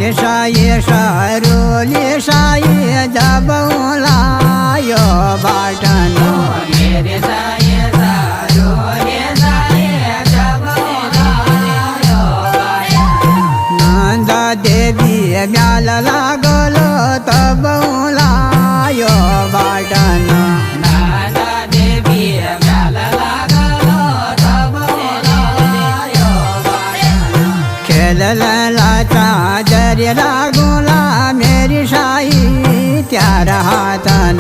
मेरी साई सरोली साई जबौला यो बाटन मेरे साई सरोली साई जबौला यो बाटन नंद देवी म्याल लागलो तबौला यो बाटन नंद देवी म्याल लागलो तबौला यो बाटन खेलला चादर लागुला मेरी साई त्यार हातन